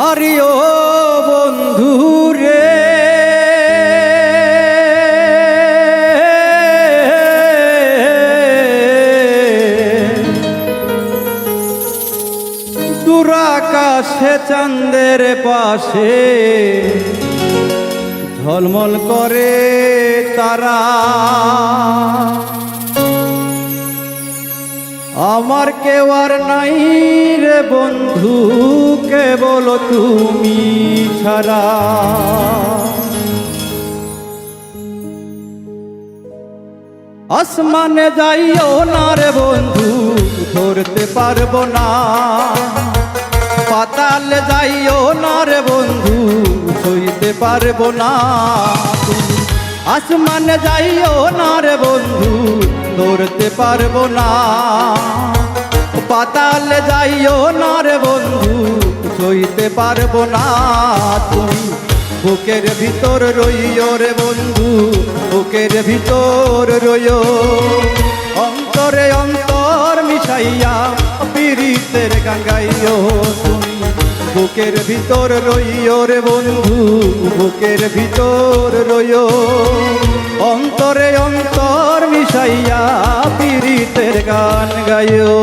আরে ও বন্ধু রে, দূর আকাশে চাঁদের পাশে ঝলমল করে তারা, আমার কেউ আর নাই রে বন্ধু, কেবল তুমি ছাড়া। আসমানে যাইও না রে বন্ধু, ধরতে পারবো না। পাতালে যাইও না রে বন্ধু, সইতে পারবো না। আসমানে যাইও না রে বন্ধু, ধরতে পারবো না। পাতালে যাইও না রে বন্ধু, সইতে পারবো না। তুমি বুকের ভিতর রইও রে বন্ধু, বুকের ভিতর রইও। অন্তরে অন্তর মিশাইয়া পীড়িতের গান গাইও। তুমি বুকের ভিতর রইও রে বন্ধু, বুকের ভিতর রইও। অন্তরে অন্তর মিশাইয়া পীড়িতের গান গাইও।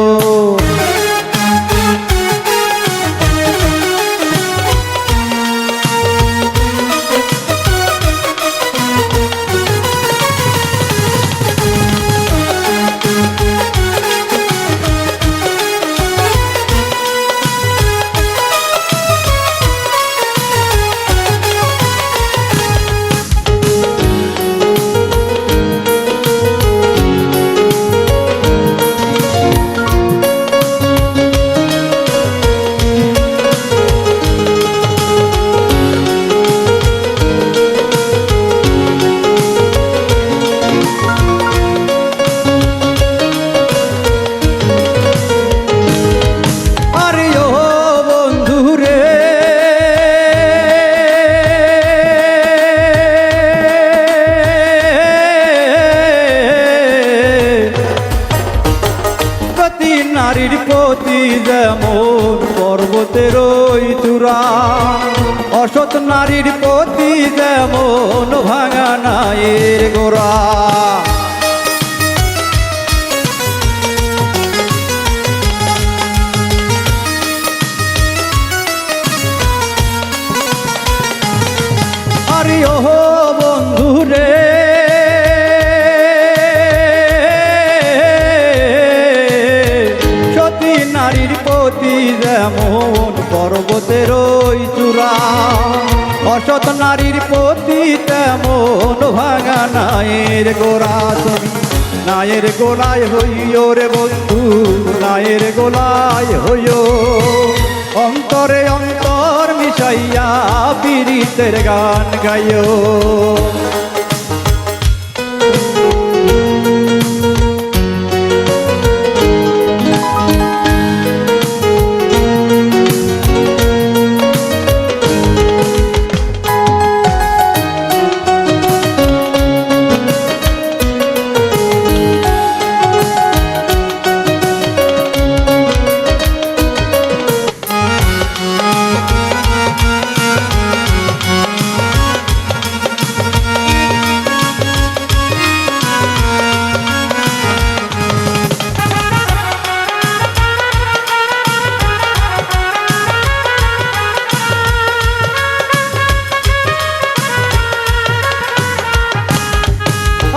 নারীর প্রতি যেমন পর্বতের ওই চূড়া, অসৎ নারীর প্রতি যেমন ভাঙা নায়ের গোড়া। আরে ও বন্ধু রে, নারীর প্রতি যেমন পর্বতের ওই চূড়া, অসৎ নারীর প্রতি তেমন ভাঙা নায়ের গোড়া। তুমি নায়ের গোলায় হইও রে বন্ধু, নায়ের গোলায় হইও। অন্তরে অন্তর মিশাইয়া পীড়িতের গান গাইও।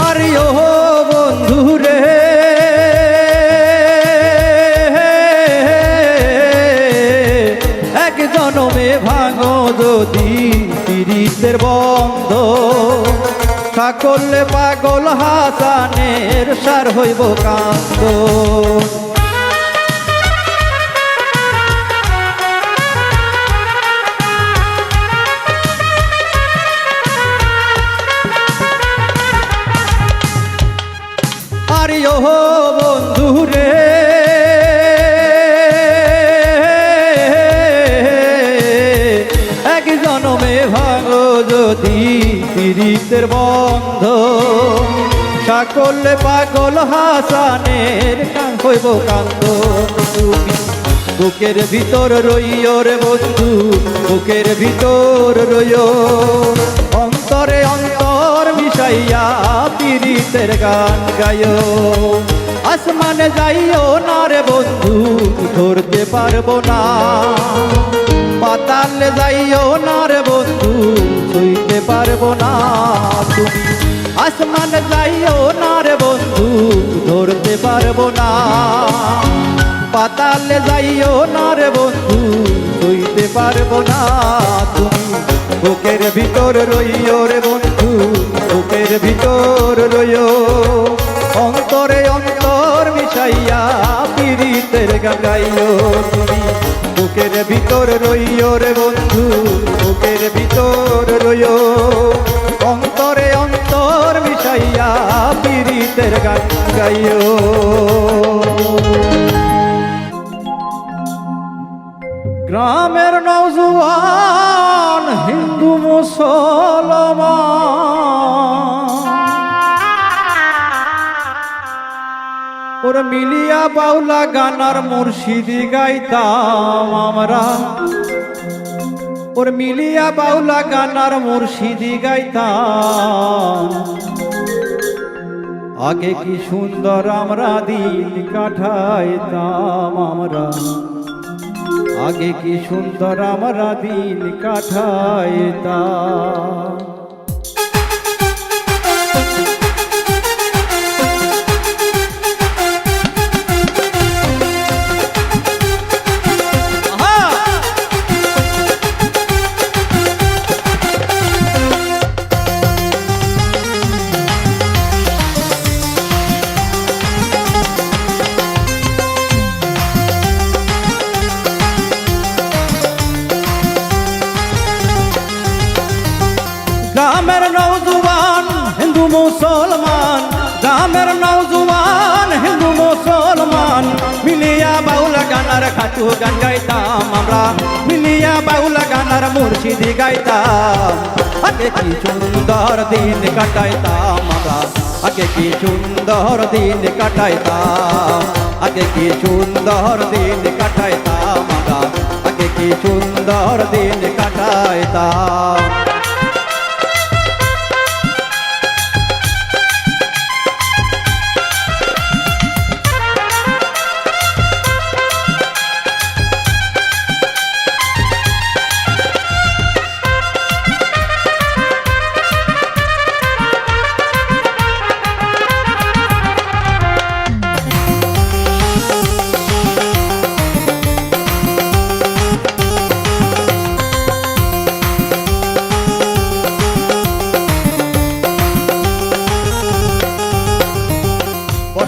আরে ও বন্ধু রে, এক জনমে ভাঙো যদি পীড়িতের বন্ধ, সকলে পাগল হাসানের সার হইব কান্দ। আরে ও বন্ধু রে, এক জনমে ভাঙো যদি পীড়িতের বন্ধ, সকলে পাগল হাসানের হইব কান্দ। তুমি বুকের ভিতর রইও রে বন্ধু, বুকের ভিতর রইও। অন্তরে অন্তর মিশাইয়া পীড়িতের গান গাইও। আসমানে যাইও না রে বন্ধু, ধরতে পারবো না। পাতালে যাইও না রে বন্ধু, ছুঁইতে পারবো না তুমি। আসমানে যাইও না রে বন্ধু, ধরতে পারবো না। পাতালে যাইও না রে বন্ধু, ছুঁইতে পারবো না তুমি। বুকের ভিতর রইও রে বন্ধু, বুকের ভিতর রইও। অন্তরে অন্তর মিশাইয়া পীড়িতের গান গাইও তুমি। বুকের ভিতর রইও রে বন্ধু, বুকের ভিতর রইও। অন্তরে অন্তর মিশাইয়া পীড়িতের গান গাইও। গ্রামের নওজোয়ান হিন্দু মুসলমান ওরা মিলিয়া বাউলা গানার মুর্শিদি গাইতাম আমরা। ওর মিলিয়া বাউলা গানার মুর্শিদি গাইতাম। আগে কি সুন্দর আমরা দিন কাটাইতাম আমরা। আগে কি সুন্দর আমরা দিন কাটাইতাম। গ্রামের নওজোয়ান হিন্দু মুসলমান, গ্রামের নওজোয়ান হিন্দু মুসলমান মিলিয়া বাউলা গানার খাটু গান গাইতাম আমরা। মিলিয়া বাউলা গানার মুর্শিদি গাইতাম। আগে কি সুন্দর দিন কাটাইতাম আমরা। আগে কি সুন্দর দিন কাটাইতাম। আগে কি সুন্দর দিন কাটাইতাম আমরা। আগে কি সুন্দর দিন কাটাইতাম।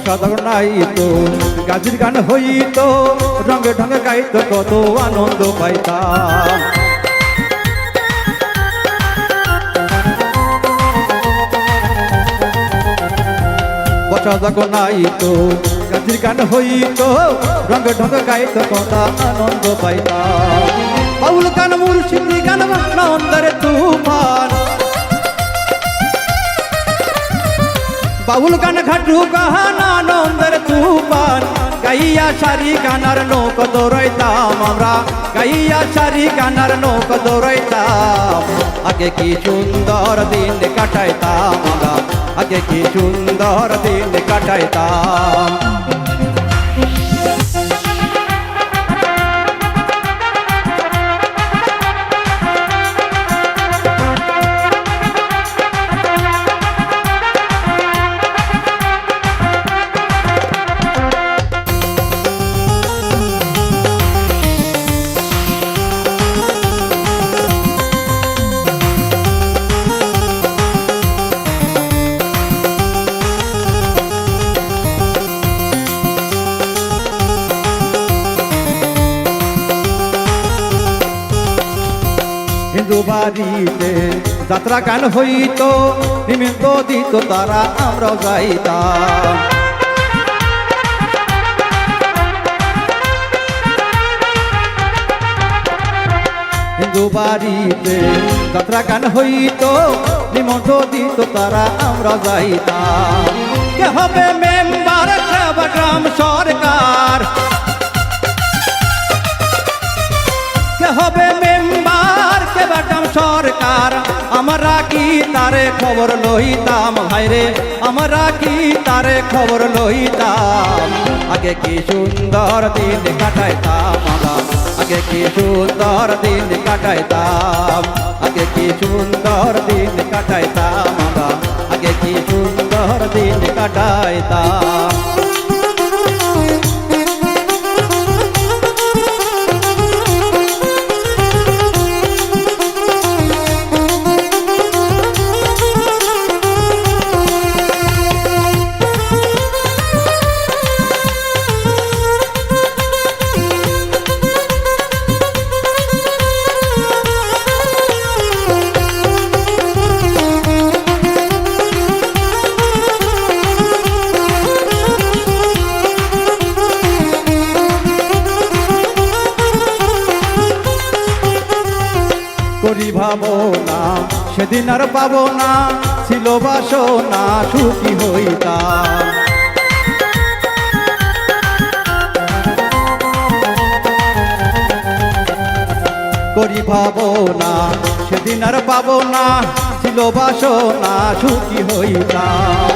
সাধক নাই তো গাজির গান হইত, রঙে ঢঙে গাইত কত আনন্দ পাইতাম। সাধক নাই তো গাজির গান হইত, রঙে ঢঙে গাইত কত আনন্দ পাইতাম। বাউল গান মুর্শিদি গান নন্দরে তুফান। বাউল গান ঘাটু গাহানা নন্দের তুফান। গাইয়া সারি গানার নৌক দৌড়াইতাম আমরা। গাইয়া সারি গানার নৌক দৌড়াইতাম। আগে কি সুন্দর দিন কাটাইতাম আমরা। আগে কি সুন্দর দিন কাটাইতাম। হিন্দু বাড়িতে যাত্রা গান হইত, নিমিত্ত দিত তারা আমরাও যাইতাম। হিন্দু বাড়িতে যাত্রা গান হইত, নিমন্ত্রণ দিত তারা আমরা যাইতাম। কে হবে মেম্বার গ্রাম সরকার। তারে খবর লইতাম ভাইরে আমরা কি তারে খবর লইতাম আগে কি সুন্দর দিন কাটাইতাম আমরা আগে কি সুন্দর দিন কাটাইতাম আগে কি সুন্দর দিন কাটাইতাম আমরা আগে কি সুন্দর দিন কাটাইতাম করি ভাবনা সেদিন আর পাবো না ছিল বাসনা সুখী হইতাম করি ভাবনা সেদিন আর পাবো না ছিল বাসনা সুখী হইতাম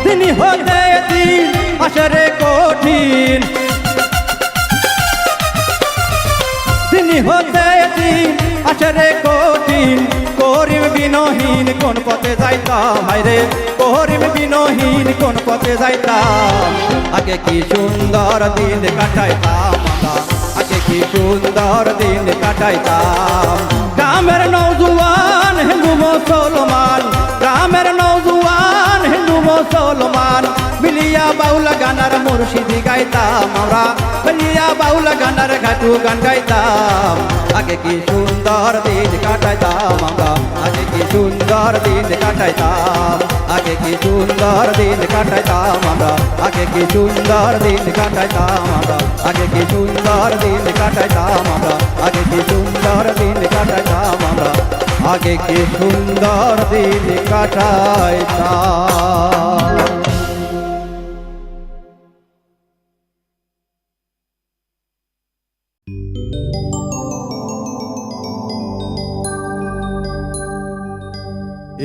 তিনি হতে দিন আসরে কঠিন তিনি হতে দিন আসরে কঠিন করিম বিনহীন কোন পথে যাইতাম হায়রে করিম বিনহীন কোন পথে যাইতাম আগে কি সুন্দর দিন কাটাইতাম আগে কি সুন্দর দিন কাটাইতাম গ্রামের নওজোয়ান হিন্দু মুসলমান গ্রামের নওজোয়ান হিন্দু মুসলমান মিলিয়া বাউলা গানার মুর্শিদি গাইতাম আমরা মিলিয়া বাউলা গানার ঘাটু গান গাইতাম আগে কি সুন্দর দিন কাটাইতাম আমরা আগে কি সুন্দর দিন কাটাইতাম আগে কি সুন্দর দিন কাটাইতাম আমরা আগে কি সুন্দর দিন কাটাইতাম আমরা আগে কি সুন্দর দিন কাটাইতাম আমরা আগে কি সুন্দর দিন কাটাইতাম আমরা আগে কি সুন্দর দিন কাটাইতাম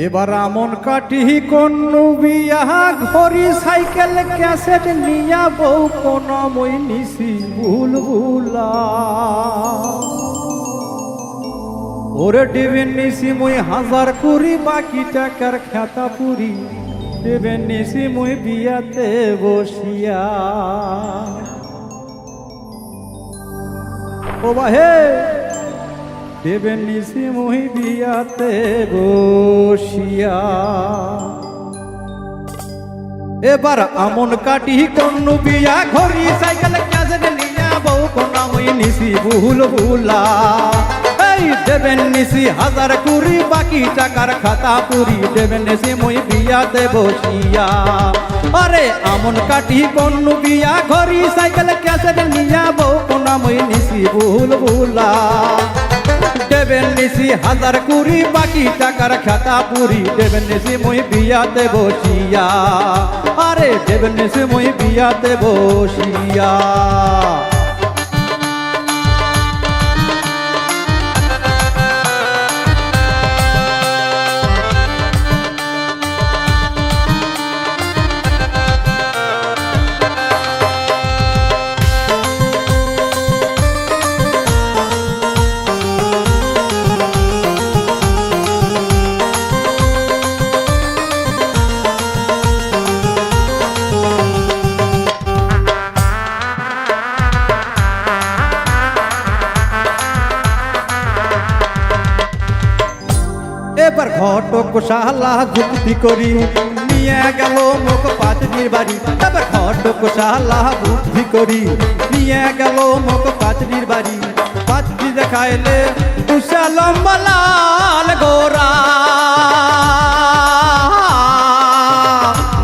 এবার আমন কাটি কোন বিয়া ঘড়ি সাইকেল ক্যাসেট নিয়া বউ কোন মই নিশি বুলবুলা ওরে দেবেন নিশি মই হাজার কুড়ি বাকি টাকার খেতা পুরি দেবেন নিশি মই বিয়াতে বসিয়া ও বাহে দেবেন নিশি মই বিয়াতে বসিয়া এবার আমন কাটি কোন বিয়া ঘড়ি সাইকেল ক্যাসেট নিয়া বউ কোন মই নিশি বুলবুলা এই দেবেন নিশি হাজার কুড়ি বাকি টাকার খাতা পুরি দেবেন নিশি মই বিয়াতে বসিয়া আরে আমন কাটি কোন বিয়া ঘড়ি সাইকেল ক্যাসেট নিয়া বউ কোন মই নিশি বুলবুলা দেবেন নিশি হাজার কুড়ি বাকি টাকার খাতা পুরি দেবেন নিশি মই বিয়াতে বসিয়া আরে দেবেন নিশি মই বিয়াতে বসিয়া এবার ঘটক শালা যুক্তি করি নিয়ে গেল মুখ পাঁচনির বাড়ি এবার ঘটক শালা বুদ্ধি করি নিয়ে গেল মুখ পাঁচনির বাড়ি পাঁচটি দেখাইলে উষা লম্বা লাল গোরা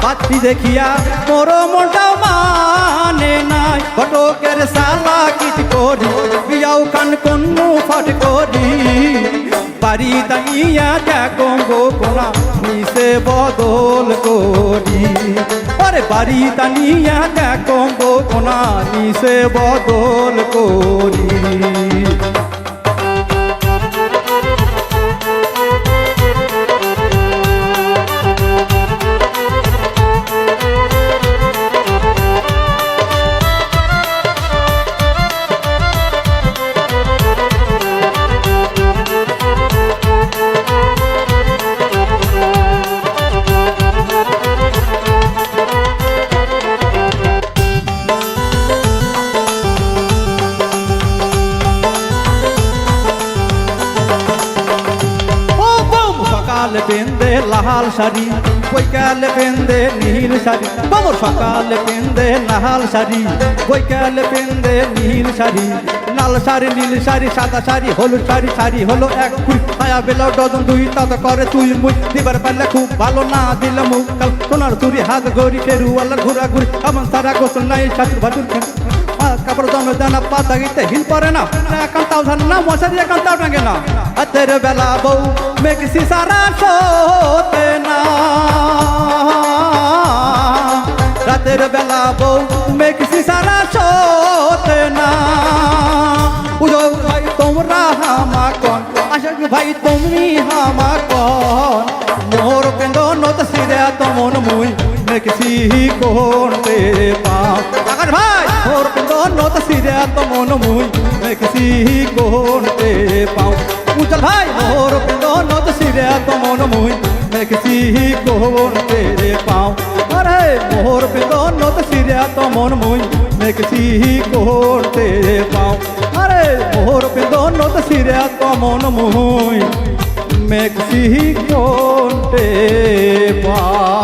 পাঁচটি দেখিয়া মোর মনটাও মানে নাই ঘটকের শালা কিট করি বিয়াও কান কন্নু ফাট করি বাড়ি দাঁড়িয়া দেখো গো কোনা নিশে বদল করি আরে বাড়ি দাঁড়িয়া দেখো গো কোনা নিশে বদল করি নাহাল শাড়ি বৈকালে পেন্দে নীল শাড়ি বাবর সকালে পেন্দে নাহাল শাড়ি বৈকালে পেন্দে নীল শাড়ি লাল শাড়ি নীল শাড়ি সাদা শাড়ি হলুদ শাড়ি শাড়ি হলো এক কুই আয়া বেলা ডজন দুই তাতে করে তুই মুই দিবার পারলে খুব ভালো না দিলে মুখ কাল সোনার চুরি হাত গড়ি ফেরুয়ালার ঘুরা ঘুরি এমন সারা গোসল নাই শাশুর ভাসুর কাপড় দমে দানা পাতা গিতে হিল পরে না কান্তাও ধান না মশারি কান্তাও টাঙ্গে না হাতের বেলা বউ মেঘসি সারা শোতে না রাতের বেলা বউ মেঘসি সারা শোতে না উজো ভাই তোমরা হামা কন আশাক ভাই তুমি হামা কন মোর কেন্দ্র নত সিরে তমন মুই মেঘসি কোনতে পাও আকাশ ভাই মোর কেন্দ্র নত সিরে তমন মুই মেঘসি কোনতে পাও উজ্জ্বল ভাই মোর কেন্দ্র নত সিরে তমন মুই মেঘসি কোনতে পাও আরে মোর কেন্দ্র নত সিরে তমন মুই মেঘসি কোনতে পাও আরে মোর কেন্দ্র নত সিরে তমন মুই মেঘসি কোনতে পাও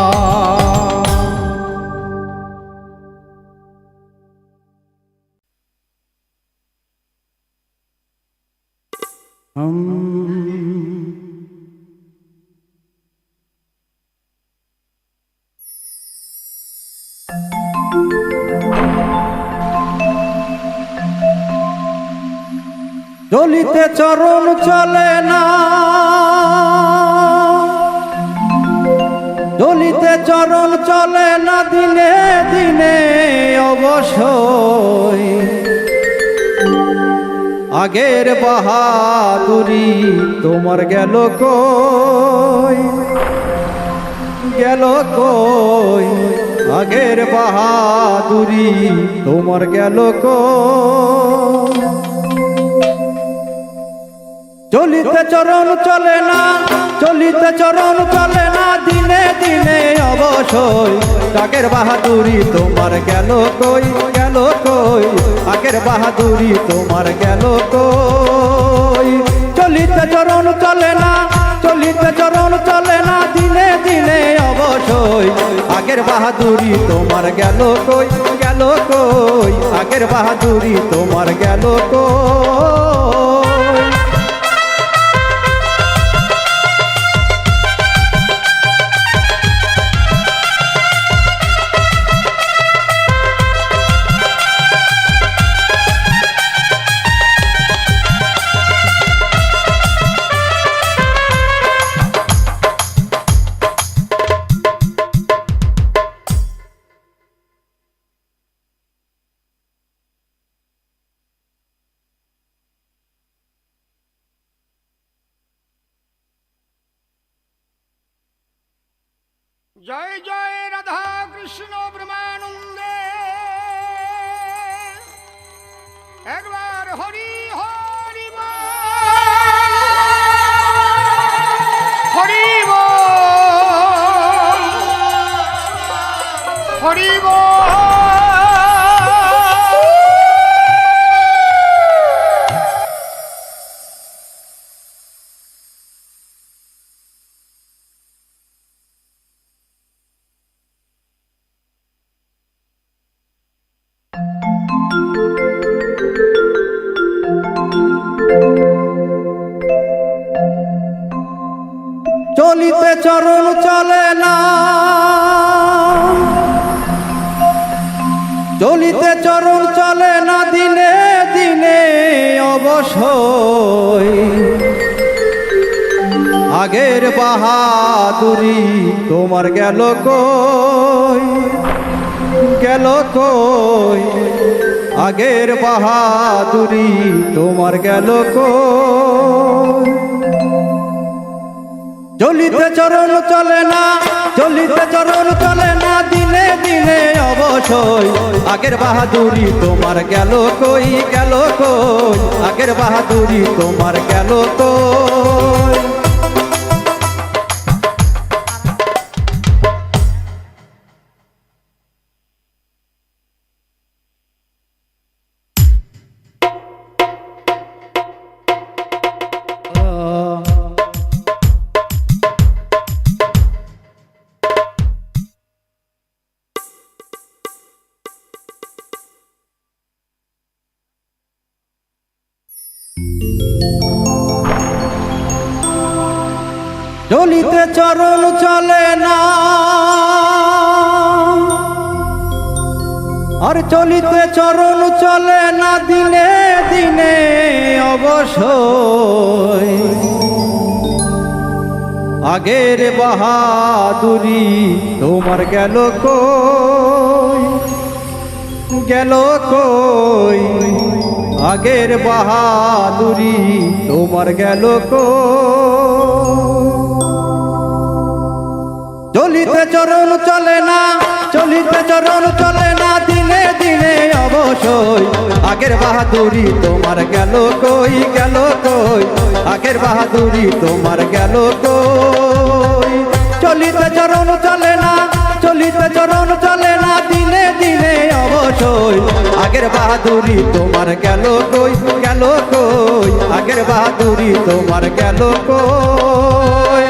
চলিতে চরণ চলে না চলিতে চরণ চলে না দিনে দিনে অবশ্যই আগের বাহাদুরি তোমার গেল কই গেল কই আগের বাহাদুরি তোমার গেল কই চলিতে চরণ চলে না চলিতে চরণ চলে না দিনে দিনে অবশ্যই আগের বাহাদুরি তোমার গেল কই গেল কই আগের বাহাদুরি তোমার গেল কই চলিতে চরণ চলে না চলিতে চরণ চলে না দিনে দিনে অবশ্যই আগের বাহাদুরি তোমার গেল কই গেল কই আগের বাহাদুরি তোমার গেল কই জয় জয় রাধা কৃষ্ণ ব্রহ্মানন্দে একবার হরি হরি হরি হরি চলিতে চরণ চলে না চলিতে চরণ চলে না দিনে দিনে অবশ্যই আগের বাহাদুরি তোমার গেল কই গেল কই আগের বাহাদুরি তোমার গেল কই চলিতে চরণ চলে না চলিতে চরণ চলে না দিনে দিনে অবশ্যই আগের বাহাদুরি তোমার গেল কই গেল কই আগের বাহাদুরি তোমার গেল কই চলিতে চরণ চলে না, আর চলিতে চরণ চলে না, দিনে দিনে অবশ্যই আগের বাহাদুরি তোমার গেল কই, গেল কই, আগের বাহাদুরি তোমার গেল কই। চলিতে চরণ চলে না, চলিতে চরণ চলে না, দিনে দিনে অবশ্যই আগের বাহাদুরি তোমার গেল কই, গেল কই, আগের বাহাদুরি তোমার গেল কই। চলিতে চরণ চলে না, চলিতে চরণ চলে না, দিনে দিনে অবশ্যই আগের বাহাদুরি তোমার গেল কই, গেল কই, আগের বাহাদুরি তোমার গেল কই।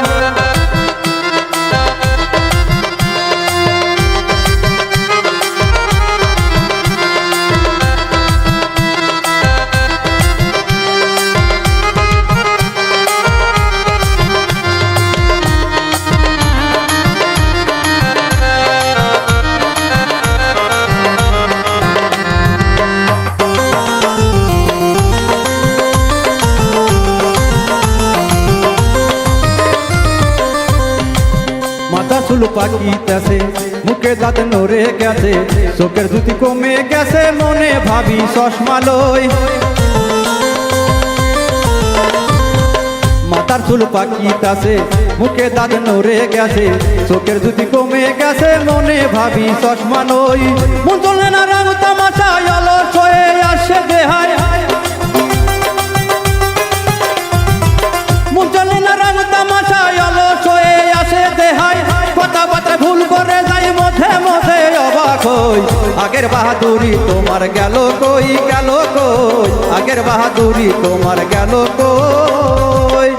মাথা চুল পাকিতেছে, মুখে দাঁত নড়ে গেছে, চোখের জুতি কমে গেছে, মনে ভাবি চশমা লই। মাথার চুল পাকিতেছে, মুখে দাঁত নড়ে গেছে, চোখের জুতি কমে গেছে, মনে ভাবি চশমা লই। মন চলে না রং তামাশায় অলস হয়ে আসে দেহায়, মন চলে না রং তামাশায় অলস হয়ে আসে দেহায়, কথাবার্তা ভুল করে যাই মধ্যে মধ্যে অবাক হই। আগের বাহাদুরি তোমার গেল কই, গেল কই, আগের বাহাদুরি তোমার গেল কই।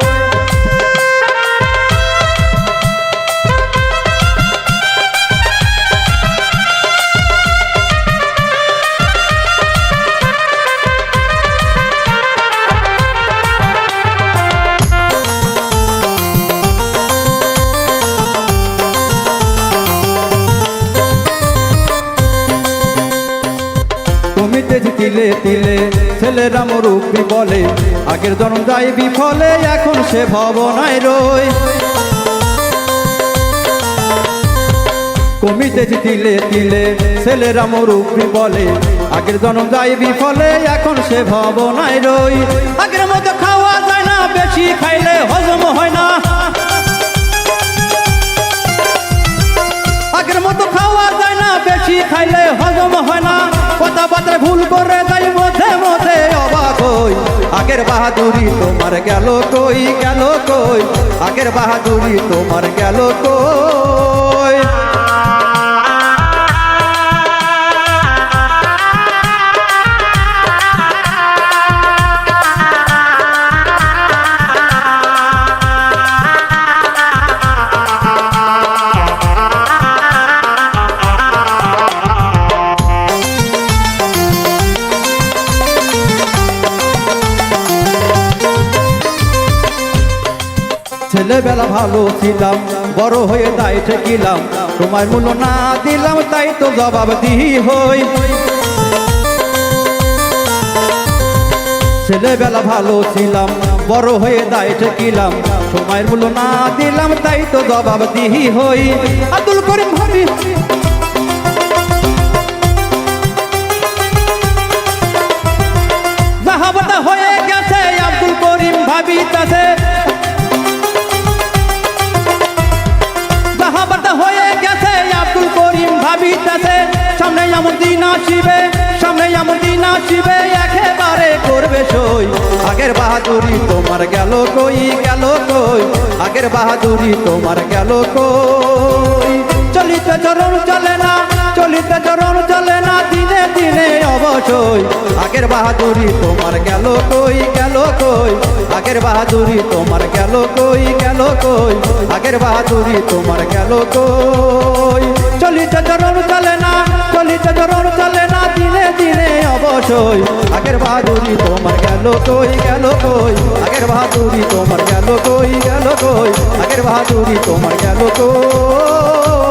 কমিতে তিলে তিলে ছেলেরা মুরব্বি বলে, আগের জন্ম যায় বিফলে, এখন সে ভবনায় রই। কমিতে তিলে তিলে ছেলেরা মুরব্বি বলে, আগের জন্ম যায় বিফলে, এখন সে ভবনায় রই। আগের মতো খাওয়া যায় না, বেশি খাইলে হজম হয় না, আগের মতো খাওয়া যায় না, বেশি খাইলে হজম হয় না, কথাবার্তা ভুল করে যাই মধ্যে মধ্যে অবাক হই। আগের বাহাদুরি তোমার গেল কই, গেল কই, আগের বাহাদুরি তোমার গেল কই। ছেলেবেলা ভালো ছিলাম, বড় হয়ে তাই ঠেকিলাম, তোমার মূল্য না দিলাম, তাই তো জবাব দিই হই। ছেলেবেলা ভালো ছিলাম, বড় হয়ে তাই ঠেকিলাম, সময়ের মূল্য না দিলাম, তাই তো জবাব দিই হই। আব্দুল করিম ভাবি জাহাবাতা হয়ে গেছে, আব্দুল করিম ভাবিতেছে, হয়ে গেছে আব্দুল করিম ভাবিতেছে, সামনে এমন দিন আসিবে, সামনে এমন দিন আসিবে, একেবারে করবে সই। আগের বাহাদুরি তোমার গেল কই, গেল কই, আগের বাহাদুরি তোমার গেল কই। চলিতে চরণ চলে না, চলিতে চরণ চলে না, দিনে দিনে অবশ্যই আগের বাহাদুরি তোমার গেল কই, গেল কই, আগের বাহাদুরি তোমার গেল কই, গেল কই, আগের বাহাদুরি তোমার গেল কই। চলিতে চরণ চলে না, চলিতে চরণ চলে না, দিনে দিনে অবশ্যই আগের বাহাদুরি তোমার গেল গেল কই গেল কই আগের বাহাদুরি তোমার গেল কই গেল কই আগের বাহাদুরি তোমার গেল কই